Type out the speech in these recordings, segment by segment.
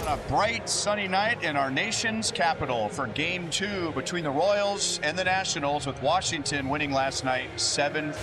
A bright sunny night in our nation's capital for Game 2 between the Royals and the Nationals, with Washington winning last night 7-3.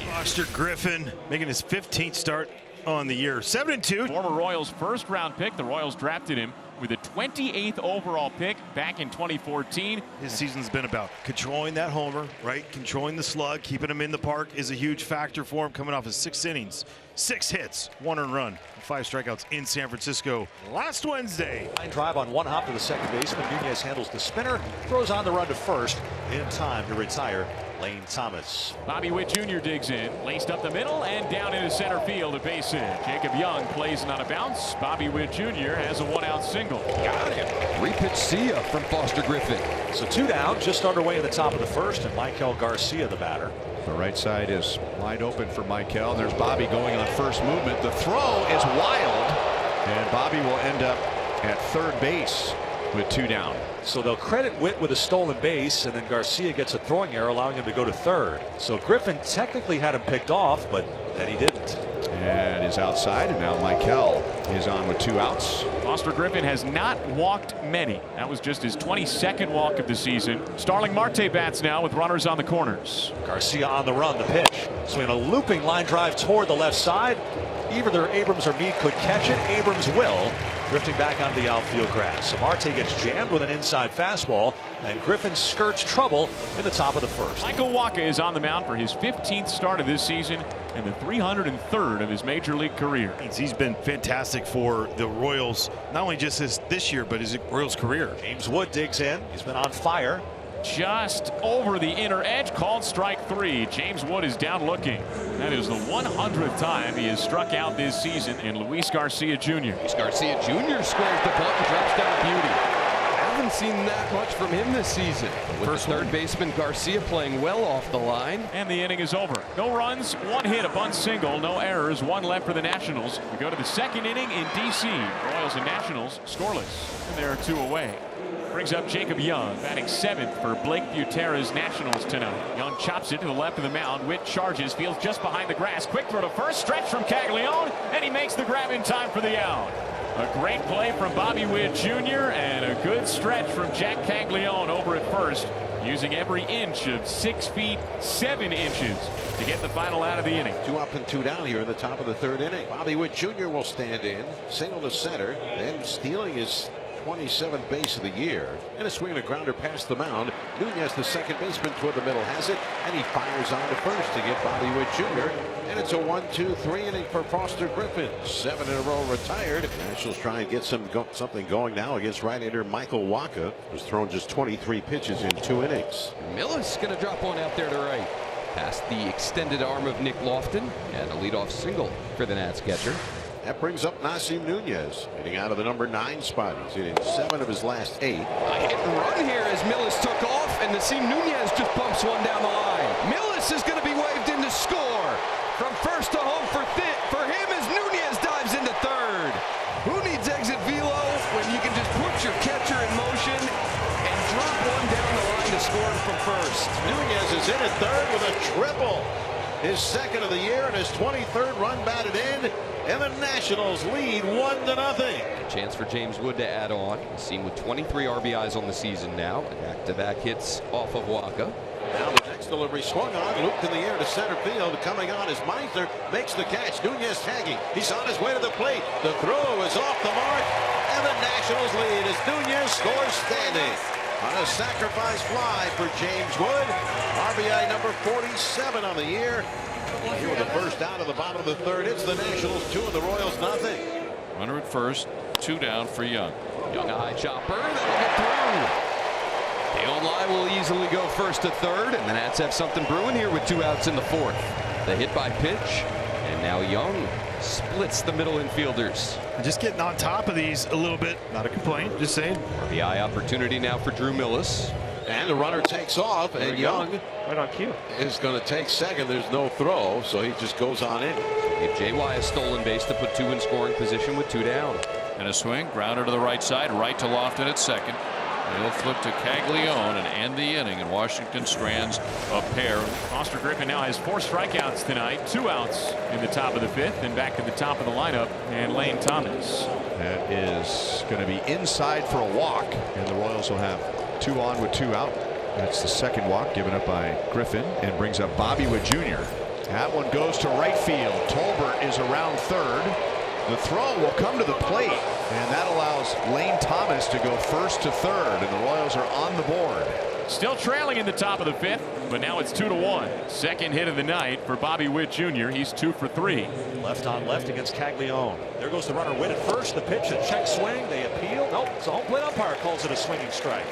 Foster Griffin making his 15th start on the year. 7-2. Former Royals first round pick. The Royals drafted him with a 28th overall pick back in 2014. His season's been about controlling that homer, right? Controlling the slug, keeping him in the park is a huge factor for him, coming off his 6 innings, 6 hits, 1 earned run, 5 strikeouts in San Francisco last Wednesday. Line drive on one hop to the second baseman. Nunez handles the spinner, throws on the run to first in time to retire Lane Thomas. Bobby Witt Jr. digs in, laced up the middle and down into center field, a base hit. Jacob Young plays it on a bounce. Bobby Witt Jr. has a 1-out single. Got him. 3-pitch see-ya from Foster Griffin. So 2 down, just underway in the top of the first, and Michael Garcia the batter. The right side is wide open for Michael, and there's Bobby going on first movement. The throw is wild, and Bobby will end up at third base with 2 down. So they'll credit Witt with a stolen base, and then Garcia gets a throwing error, allowing him to go to third. So Griffin technically had him picked off, but then he didn't. And is outside, and now Michael is on with 2 outs. Foster Griffin has not walked many. That was just his 22nd walk of the season. Starling Marte bats now with runners on the corners. Garcia on the run, the pitch. Swinging a looping line drive toward the left side. Either Abrams or Mead could catch it. Abrams will. Drifting back onto the outfield grass. So Marte gets jammed with an inside fastball, and Griffin skirts trouble in the top of the first. Michael Wacha is on the mound for his 15th start of this season and the 303rd of his major league career. He's been fantastic for the Royals, not only just this year, but his Royals career. James Wood digs in. He's been on fire. Just over the inner edge, called strike 3. James Wood is down looking. That is the 100th time he has struck out this season. And Luis Garcia Jr. Luis Garcia Jr. squares the bunt and drops down a beauty. Haven't seen that much from him this season. With the third baseman Garcia playing well off the line. And the inning is over. No runs, 1 hit, a bunt single, no errors, 1 left for the Nationals. We go to the second inning in D.C. Royals and Nationals scoreless, and there are 2 away. Brings up Jacob Young, batting 7th for Blake Butera's Nationals tonight. Young chops it to the left of the mound. Witt charges, fields just behind the grass. Quick throw to first, stretch from Caglione, and he makes the grab in time for the out. A great play from Bobby Witt Jr. and a good stretch from Jack Caglione over at first, using every inch of 6 feet 7 inches to get the final out of the inning. 2 up and 2 down here in the top of the 3rd inning. Bobby Witt Jr. will stand in, single to center, then stealing his 27th base of the year, and a swing and a grounder past the mound. Nunez, the second baseman, toward the middle, has it, and he fires on to first to get Bobby Witt Jr. And it's a 1-2-3 inning for Foster Griffin. 7 in a row retired. Nationals try and get something going now against right-hander Michael Wacha, who's thrown just 23 pitches in 2 innings. Millis going to drop one out there to right. Past the extended arm of Nick Lofton, and a leadoff single for the Nats catcher. That brings up Nasim Nunez, hitting out of the number 9 spot. He's hitting 7 of his last 8. A hit and run here as Millis took off, and Nasim Nunez just bumps one down the line. Millis is going to be waved in to score. From first to home for him as Nunez dives into third. Who needs exit velo when you can just put your catcher in motion and drop one down the line to score from first? Nunez is in at third with a triple. His 2nd of the year and his 23rd run batted in. And the Nationals lead 1-0. A chance for James Wood to add on. He's seen with 23 RBIs on the season now. Back-to-back hits off of Wacha. Now the next delivery swung on, looped in the air to center field. Coming on is Meisner, makes the catch. Nunez tagging. He's on his way to the plate. The throw is off the mark, and the Nationals lead as Nunez scores standing on a sacrifice fly for James Wood. RBI number 47 on the year. Here with the first out of the bottom of the 3rd. It's the Nationals 2 and the Royals nothing. Runner at first, 2 down for Young. Young a high chopper, that'll get through. The Only will easily go first to third, and the Nats have something brewing here with 2 outs in the 4th. The hit by pitch, and now Young splits the middle infielders. Just getting on top of these a little bit. Not a complaint, just saying. RBI opportunity now for Drew Millis. And the runner takes off, and Young right on cue is going to take second. There's no throw, so he just goes on in. If JY a stolen base to put 2 in scoring position with 2 down. And a swing, grounder to the right side, right to Lofton at second. And he'll flip to Caglione and end the inning, and Washington strands a pair. Foster Griffin now has 4 strikeouts tonight, 2 outs in the top of the 5th, and back to the top of the lineup, and Lane Thomas. That is going to be inside for a walk, and the Royals will have 2 on with 2 out. That's the second walk given up by Griffin, and brings up Bobby Witt Jr. That one goes to right field. Tolbert is around third. The throw will come to the plate, and that allows Lane Thomas to go first to third, and the Royals are on the board. Still trailing in the top of the 5th, but now it's 2-1. Second hit of the night for Bobby Witt Jr. He's 2 for 3. Left on left against Caglione. There goes the runner Witt at first. The pitch, a check swing. They appeal. Nope, it's a home plate umpire calls it a swinging strike.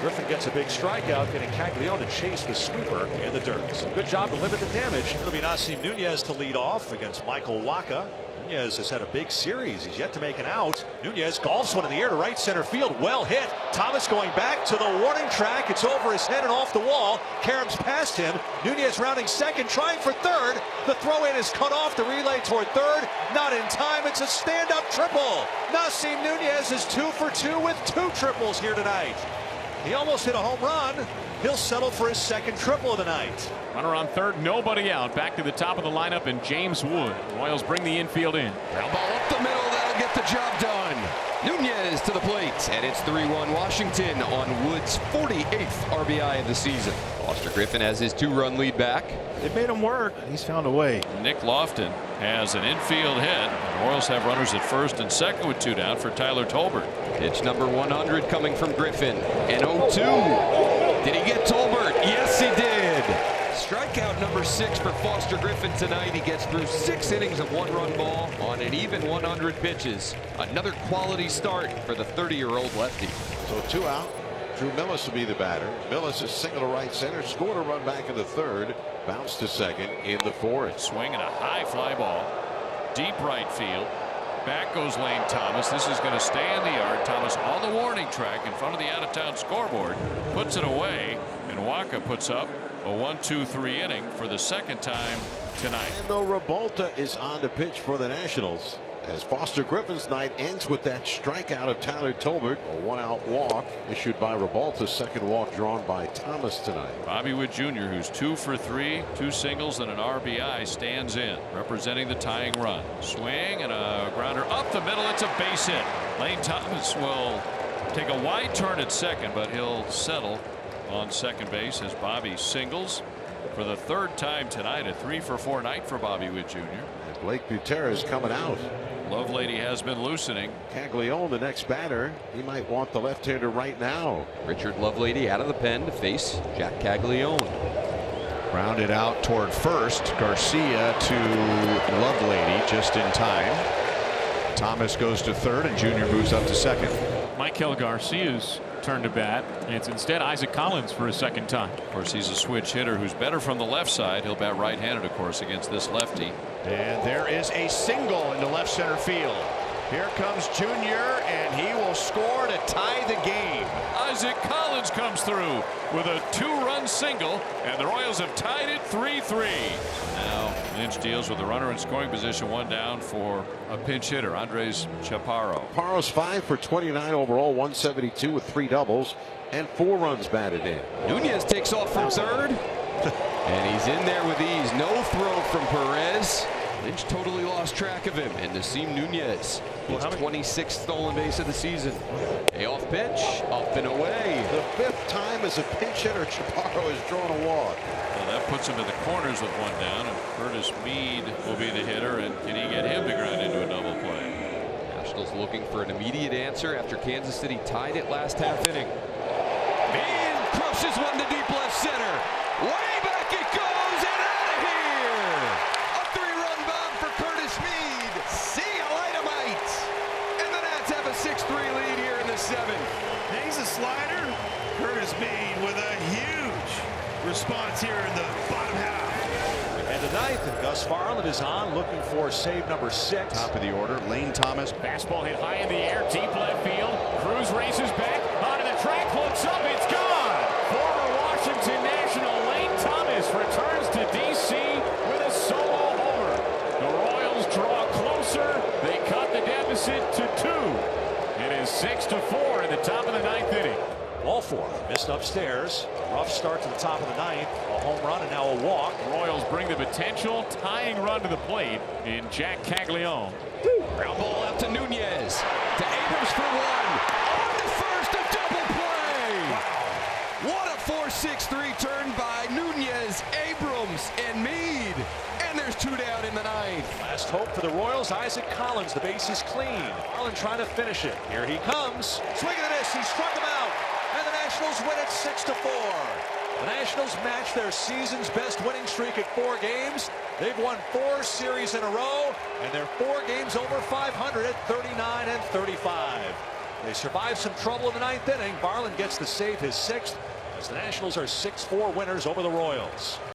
Griffin gets a big strikeout, getting Caglione to chase the sweeper in the dirt. So good job to limit the damage. It'll be Nasim Nunez to lead off against Michael Wacha. Nunez has had a big series. He's yet to make an out. Nunez golfs one in the air to right center field. Well hit. Thomas going back to the warning track. It's over his head and off the wall. Karam's past him. Nunez rounding second, trying for third. The throw in is cut off. The relay toward third. Not in time. It's a stand-up triple. Nasim Nunez is 2 for 2 with 2 triples here tonight. He almost hit a home run. He'll settle for his second triple of the night. Runner on third, nobody out. Back to the top of the lineup, and James Wood. Royals bring the infield in. Ground ball up the middle. That'll get the job done. Nunez to the plate, and it's 3-1 Washington on Wood's 48th RBI of the season. Foster Griffin has his 2-run lead back. It made him work. He's found a way. Nick Lofton has an infield hit. The Royals have runners at first and second with 2 down for Tyler Tolbert. Pitch number 100 coming from Griffin. And 0-2. Did he get Tolbert? Yes, he did. Strikeout number 6 for Foster Griffin tonight. He gets through 6 innings of 1-run ball on an even 100 pitches. Another quality start for the 30-year-old lefty. So 2 out. Drew Millis will be the batter. Millis is single to right center, scored a run back in the third, bounced to second in the fourth. Swing and a high fly ball. Deep right field. Back goes Lane Thomas. This is going to stay in the yard. Thomas on the warning track in front of the out-of-town scoreboard. Puts it away, and Wacha puts up a 1-2-3 inning for the second time tonight. Fernando Revolta is on to pitch for the Nationals, as Foster Griffin's night ends with that strikeout of Tyler Tolbert. A 1-out walk issued by Revolta. Second walk drawn by Thomas tonight. Bobby Witt Jr., who's 2 for 3, 2 singles and an RBI, stands in, representing the tying run. Swing and a grounder up the middle. It's a base hit. Lane Thomas will take a wide turn at second, but he'll settle on second base as Bobby singles for the 3rd time tonight. A 3 for 4 night for Bobby Witt Jr. And Blake Gutierrez coming out. Lovelady has been loosening. Caglione, the next batter. He might want the left-hander right now. Richard Lovelady out of the pen to face Jack Caglione. Grounded out toward first. Garcia to Lovelady just in time. Thomas goes to third, and Junior moves up to second. Michael Garcia's turn to bat. It's instead Isaac Collins for a second time. Of course, he's a switch hitter who's better from the left side. He'll bat right-handed, of course, against this lefty. And there is a single into left center field. Here comes Junior, and he will score to tie the game. Isaac Collins comes through with a 2-run single, and the Royals have tied it 3-3. Now Lynch deals with the runner in scoring position, 1 down for a pinch hitter, Andres Chaparro. Chaparro's 5 for 29 overall, 172 with 3 doubles and 4 runs batted in. Nunez takes off from third. And he's in there with ease. No throw from Perez. Lynch totally lost track of him. And Nasim Nunez, his 26th stolen base of the season. A off pitch, up and away. The 5th time as a pinch hitter, Chaparro has drawn a walk. Well, that puts him in the corners with 1 down, and Curtis Mead will be the hitter. And can he get him to ground into a double play? Nationals looking for an immediate answer after Kansas City tied it last half inning. Mead crushes one to deep left center. Way back it goes, and out of here! A 3-run bomb for Curtis Mead. See ya later, mate. And the Nats have a 6-3 lead here in the 7th. He's a slider. Curtis Mead with a huge response here in the bottom half. And the 9th, and Gus Farland is on, looking for save number 6. Top of the order, Lane Thomas. Fastball hit high in the air, deep left field. Cruz races back onto the track, looks up, it's gone. Former Washington National Lane Thomas returns to D.C. with a solo homer. The Royals draw closer. They cut the deficit to 2. It is 6-4 in the top of the 9th inning. Ball 4 missed upstairs. A rough start to the top of the 9th. A home run and now a walk. The Royals bring the potential tying run to the plate in Jack Caglione. Ground ball out to Nunez. Collins and Mead. And there's 2 down in the 9th. Last hope for the Royals, Isaac Collins. The base is clean. Garland trying to finish it. Here he comes. Swing and a miss. He struck him out. And the Nationals win it 6-4. The Nationals match their season's best winning streak at 4 games. They've won 4 series in a row, and they're 4 games over 500 at 39 and 35. They survived some trouble in the 9th inning. Garland gets to save his 6th as the Nationals are 6-4 winners over the Royals.